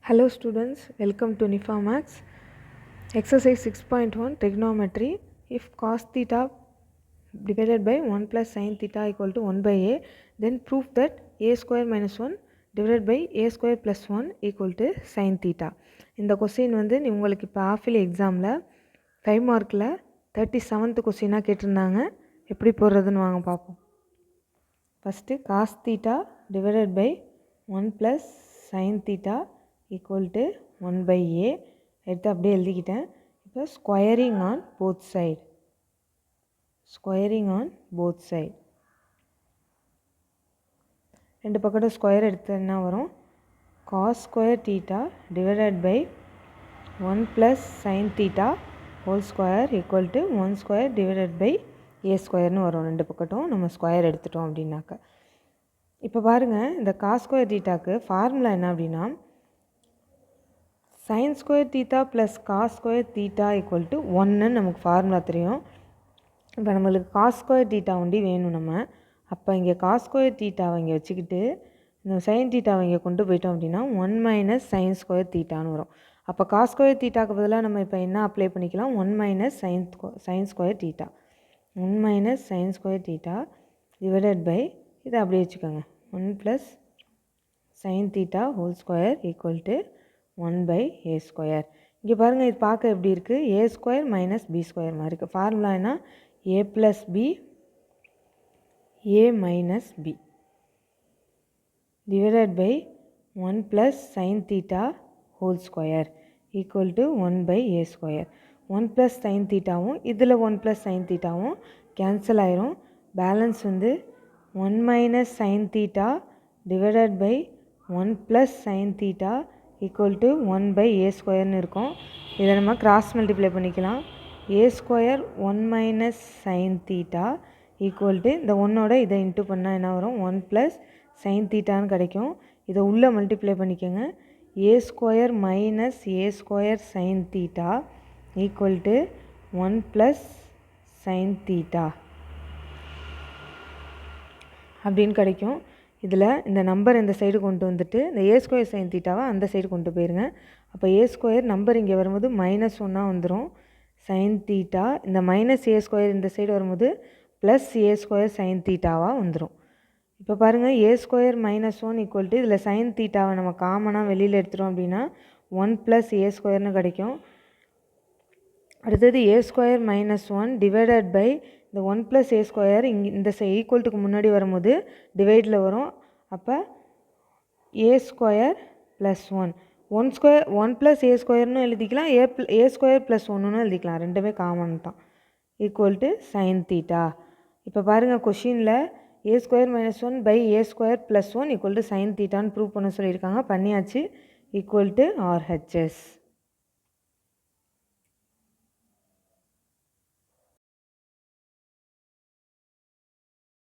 Hello students, welcome to Uniformax. Exercise 6.1 Trigonometry. If cos theta divided by 1 plus sin theta equal to 1 by a, then prove that a square minus 1 divided by a square plus 1 equal to sin theta. இந்த question உங்களுக்கு இப்போ ஆஃபில் எக்ஸாமில் 5 மார்க்கில் 37th கொஸ்டினாக கேட்டிருந்தாங்க. எப்படி போடுறதுன்னு வாங்க பார்ப்போம். First cos theta divided by 1 plus sin theta equal to 1 by a எடுத்து அப்படியே எழுதிக்கிட்டேன். இப்போ squaring on both side, squaring on both side ரெண்டு பக்கத்தில் ஸ்கொயர் எடுத்து என்ன வரும், cos square theta divided by 1 plus sine theta whole square equal to 1 square divided by a ஸ்கொயர்னு வரும். ரெண்டு பக்கட்டும் நம்ம ஸ்கொயர் எடுத்துட்டோம் அப்படின்னாக்க. இப்போ பாருங்கள், இந்த காஸ் ஸ்கொயர் தீட்டாக்கு ஃபார்முலா என்ன அப்படின்னா, sin square theta plus cos square theta equal to 1ன்னு நமக்கு ஃபார்முலா தெரியும். இப்போ நம்மளுக்கு காஸ் ஸ்கொயர் தீட்டா ஒண்டி வேணும் நம்ம. அப்போ இங்கே காஸ் ஸ்கொயர் தீட்டாவை இங்கே வச்சுக்கிட்டு இந்த சைன் தீட்டாவை இங்கே கொண்டு போயிட்டோம் அப்படின்னா 1 மைனஸ் சைன் ஸ்கொயர் தீட்டான்னு வரும். அப்போ காஸ் ஸ்கொயர் தீட்டாக்கு பதிலாக நம்ம இப்போ என்ன அப்ளை பண்ணிக்கலாம், 1 minus sine square theta, 1 minus sine square theta divided by இதை அப்படியே வச்சுக்கோங்க, 1 plus sine theta whole square equal to 1 by a square. இங்கே பாருங்கள், இது பார்க்க எப்படி இருக்குது, a square minus B square மாதிரி இருக்குது. ஃபார்முலா என்ன, a plus B a minus B divided by 1 plus sine theta whole square equal to 1 by a square. 1 plus sine தீட்டாவும் இதில் 1 ப்ளஸ் சைன் தீட்டாவும் கேன்சல் ஆயிரும். Balance 1 minus sine theta divided by 1 plus sine theta equal to 1 by a ஸ்கொயர்னு இருக்கும். இதை நம்ம cross multiply பண்ணிக்கலாம். a square 1 minus sine theta equal to இந்த ஒன்னோட இதை இன்ட்டு பண்ணால் என்ன வரும், 1 ப்ளஸ் சைன் தீட்டான்னு கிடைக்கும். இதை உள்ளே மல்டிப்ளை பண்ணிக்கோங்க. a square minus a square sine theta equal to 1 plus sine theta அப்படின்னு கிடைக்கும். இதில் இந்த நம்பர் இந்த சைடு கொண்டு வந்துட்டு இந்த ஏ ஸ்கொயர் சைன் தீட்டாவை அந்த சைடு கொண்டு போயிருங்க. அப்போ ஏ ஸ்கொயர் நம்பர் இங்கே வரும்போது -1 வந்துடும். சைன் தீட்டா இந்த மைனஸ் ஏ ஸ்கொயர் இந்த சைடு வரும்போது ப்ளஸ் ஏ ஸ்கொயர் சைன் தீட்டாவாக வந்துடும். இப்போ பாருங்கள், ஏ ஸ்கொயர் -1 ஈக்குவல் டு இதில் சைன் தீட்டாவை நம்ம காமனாக வெளியில் எடுத்துகிறோம் அப்படின்னா 1 ப்ளஸ் ஏ ஸ்கொயர்னு கிடைக்கும். அடுத்தது ஏ ஸ்கொயர் -1 டிவைடட் பை இந்த 1 ப்ளஸ் ஏ ஸ்கொயர் இங்கே இந்த ஈக்குவல்ட்டுக்கு முன்னாடி வரும்போது டிவைடில் வரும். அப்போ ஏ ஸ்கொயர் ப்ளஸ் 1 ப்ளஸ் ஏ ஸ்கொயர்னு எழுதிக்கலாம், ஏ ஸ்கொயர் ப்ளஸ் 1ன்னு எழுதிக்கலாம், ரெண்டுமே காமன் தான். Equal to sine theta. இப்போ பாருங்கள், கொஷினில் A square -1 by A square plus 1 equal to sine தீட்டான்னு ப்ரூவ் பண்ண சொல்லியிருக்காங்க. பண்ணியாச்சு. Equal to RHS.